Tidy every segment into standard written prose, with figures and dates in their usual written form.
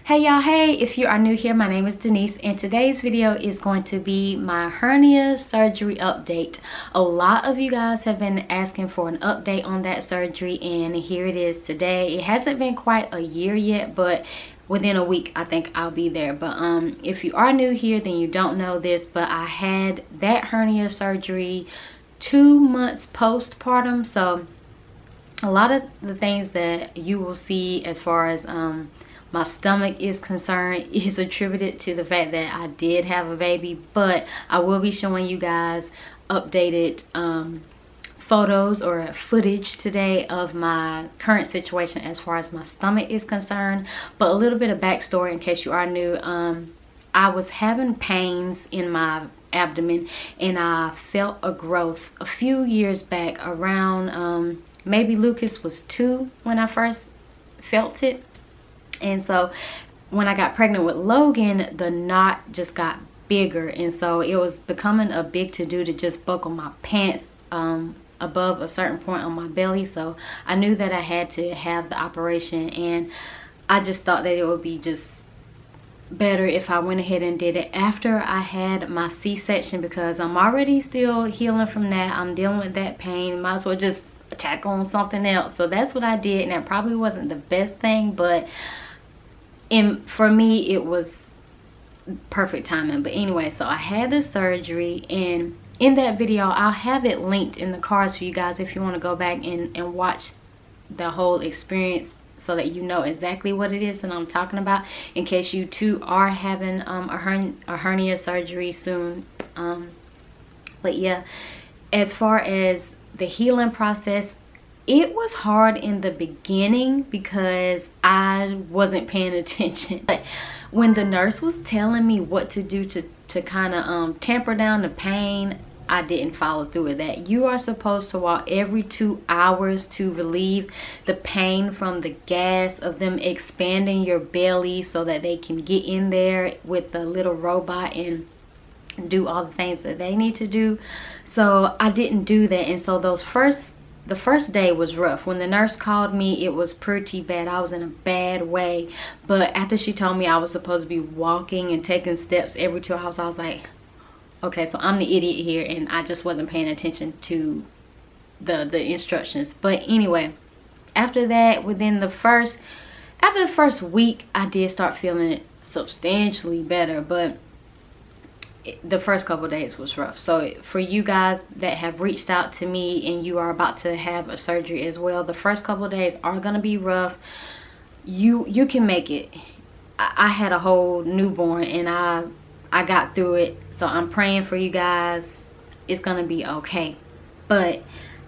Hey y'all, hey, if you are new here, my name is Denise and today's video is going to be my hernia surgery update. A lot of you guys have been asking for an update on that surgery and here it is today. It hasn't been quite a year yet, but within a week I think I'll be there. But if you are new here, then you don't know this, but I had that hernia surgery 2 months postpartum. So a lot of the things that you will see as far as my stomach is concerned is attributed to the fact that I did have a baby, but I will be showing you guys updated photos or footage today of my current situation as far as my stomach is concerned. But a little bit of backstory in case you are new. I was having pains in my abdomen and I felt a growth a few years back around maybe Lucas was 2 when I first felt it. And so when I got pregnant with Logan, the knot just got bigger, and so it was becoming a big to-do to just buckle my pants above a certain point on my belly. So I knew that I had to have the operation, and I just thought that it would be just better if I went ahead and did it after I had my C-section, because I'm already still healing from that. I'm dealing with that pain. Might as well just tackle on something else. So that's what I did, and that probably wasn't the best thing, but for me it was perfect timing. But anyway, so I had the surgery, and in that video I'll have it linked in the cards for you guys if you want to go back and watch the whole experience so that you know exactly what it is that I'm talking about, in case you too are having a hernia surgery soon. But yeah, as far as the healing process, it was hard in the beginning because I wasn't paying attention. But when the nurse was telling me what to do to kind of tamper down the pain, I didn't follow through with that. You are supposed to walk every 2 hours to relieve the pain from the gas of them expanding your belly so that they can get in there with the little robot and do all the things that they need to do. So I didn't do that, and so the first day was rough. When the nurse called me, it was pretty bad. I was in a bad way. But after she told me I was supposed to be walking and taking steps every 2 hours, I was like, okay, so I'm the idiot here, and I just wasn't paying attention to the instructions. But anyway, after that, after the first week, I did start feeling it substantially better, but the first couple of days was rough. So for you guys that have reached out to me and you are about to have a surgery as well, the first couple of days are gonna be rough. You can make it. I had a whole newborn and I got through it, so I'm praying for you guys. It's gonna be okay. But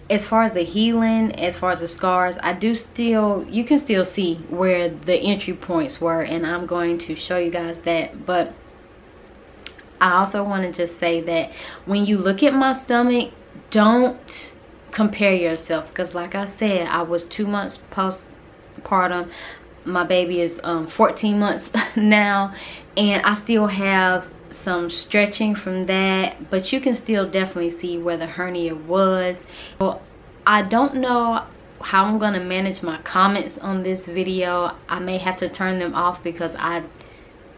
as far as the healing, as far as the scars, you can still see where the entry points were, and I'm going to show you guys that. But I also want to just say that when you look at my stomach, don't compare yourself, because like I said, I was 2 months postpartum. My baby is 14 months now, and I still have some stretching from that, but you can still definitely see where the hernia was. Well, I don't know how I'm going to manage my comments on this video. I may have to turn them off because I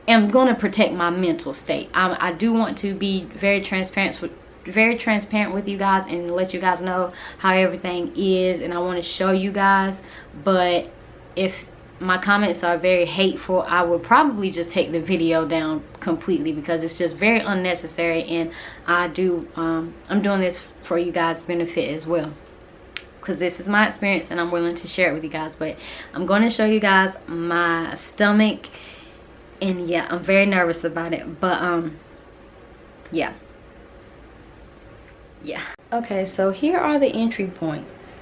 am going to protect my mental state. I do want to be very transparent with you guys and let you guys know how everything is, and I want to show you guys. But if my comments are very hateful, I will probably just take the video down completely, because it's just very unnecessary, and I'm doing this for you guys' benefit as well, because this is my experience and I'm willing to share it with you guys. But I'm going to show you guys my stomach. And yeah, I'm very nervous about it, but yeah. Okay, so here are the entry points.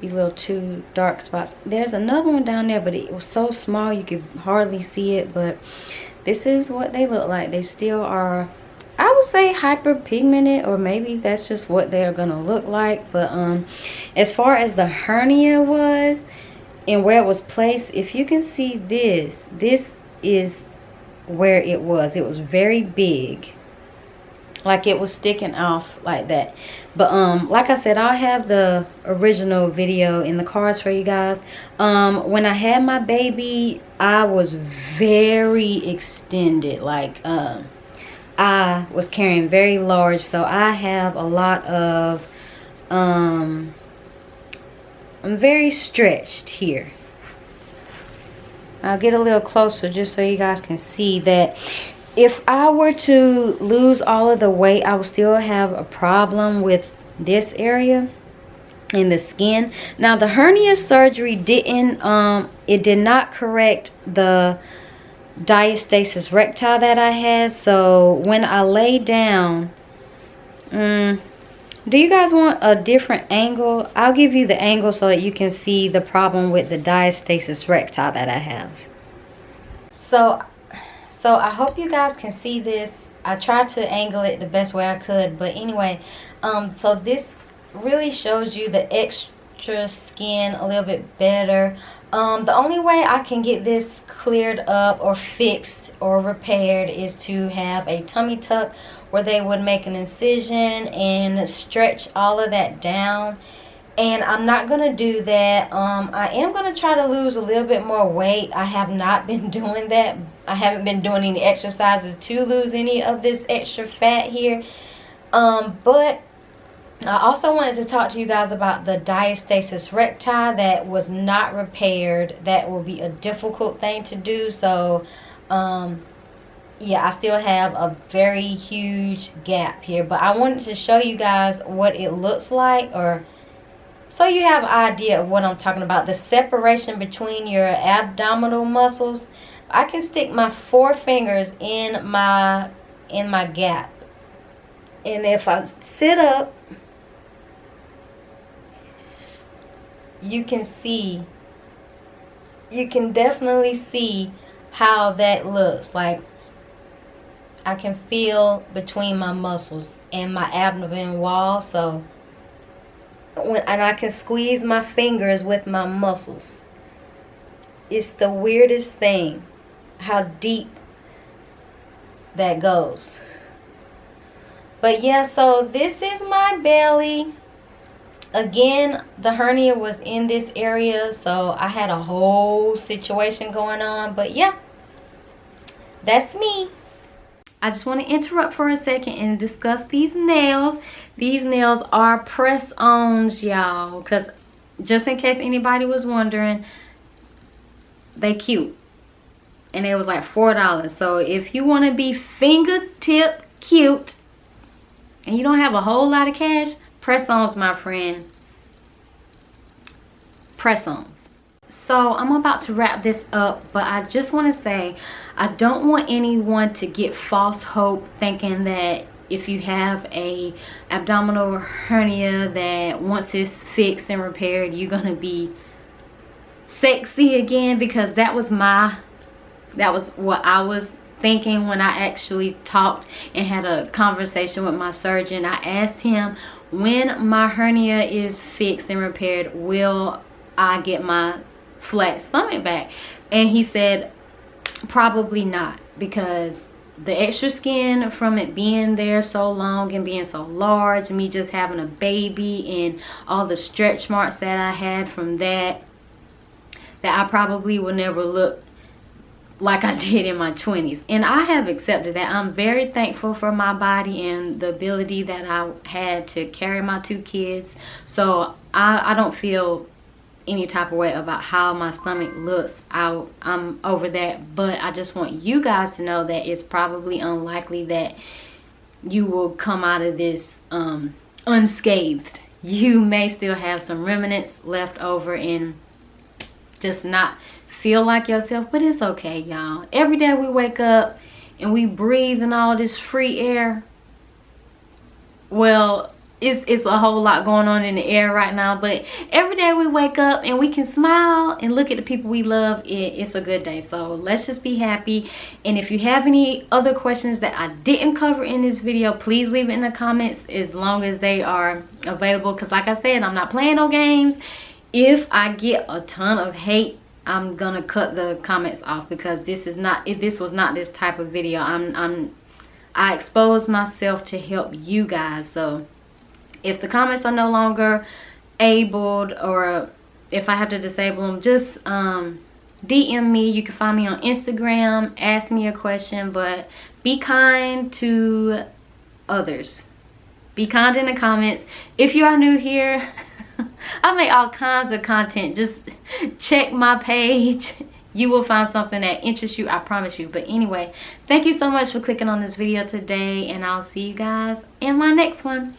These little 2 dark spots. There's another one down there, but it was so small you could hardly see it. But this is what they look like. They still are, I would say, hyperpigmented, or maybe that's just what they're gonna look like. But as far as the hernia was and where it was placed, if you can see this is where it was very big, like it was sticking off like that. But like I said, I'll have the original video in the cards for you guys. When I had my baby, I was very extended. Like I was carrying very large, so I have a lot of I'm very stretched here. I'll get a little closer just so you guys can see that if I were to lose all of the weight, I would still have a problem with this area in the skin. Now the hernia surgery did not correct the diastasis recti that I had. So when I lay down, do you guys want a different angle? I'll give you the angle so that you can see the problem with the diastasis recti that I have. So I hope you guys can see this. I tried to angle it the best way I could, but anyway, so this really shows you the extra skin a little bit better. The only way I can get this cleared up or fixed or repaired is to have a tummy tuck where they would make an incision and stretch all of that down. And I'm not going to do that. I am going to try to lose a little bit more weight. I have not been doing that. I haven't been doing any exercises to lose any of this extra fat here. But I also wanted to talk to you guys about the diastasis recti that was not repaired. That will be a difficult thing to do. So, yeah, I still have a very huge gap here. But I wanted to show you guys what it looks like, or so you have an idea of what I'm talking about. The separation between your abdominal muscles. I can stick my 4 fingers in my gap. And if I sit up, you can definitely see how that looks. Like I can feel between my muscles and my abdomen wall. So and I can squeeze my fingers with my muscles. It's the weirdest thing how deep that goes. But yeah, so this is my belly. Again, the hernia was in this area, so I had a whole situation going on. But yeah, that's me. I just want to interrupt for a second and discuss these nails. These nails are press-ons, y'all, because just in case anybody was wondering, they cute. And it was like $4. So if you want to be fingertip cute and you don't have a whole lot of cash, press-ons, my friend. Press-ons. So I'm about to wrap this up, but I just want to say I don't want anyone to get false hope thinking that if you have a abdominal hernia that once it's fixed and repaired, you're going to be sexy again, because that was what I was thinking when I actually talked and had a conversation with my surgeon. I asked him, when my hernia is fixed and repaired, will I get my flat stomach back? And he said probably not, because the extra skin from it being there so long and being so large, me just having a baby and all the stretch marks that I had from that I probably will never look like I did in my 20s. And I have accepted that. I'm very thankful for my body and the ability that I had to carry my 2 kids. So I don't feel any type of way about how my stomach looks. I'm over that. But I just want you guys to know that it's probably unlikely that you will come out of this unscathed. You may still have some remnants left over and just not feel like yourself, but it's okay, y'all. Every day we wake up and we breathe in all this free air. Well, it's a whole lot going on in the air right now, but every day we wake up and we can smile and look at the people we love, it's a good day. So let's just be happy. And if you have any other questions that I didn't cover in this video, please leave it in the comments, as long as they are available, because like I said, I'm not playing no games. If I get a ton of hate, I'm gonna cut the comments off, because this was not this type of video. I expose myself to help you guys. So if the comments are no longer abled, or if I have to disable them, just DM me. You can find me on Instagram, ask me a question, but be kind to others. Be kind in the comments. If you are new here, I make all kinds of content. Just check my page. You will find something that interests you, I promise you. But anyway, thank you so much for clicking on this video today, and I'll see you guys in my next one.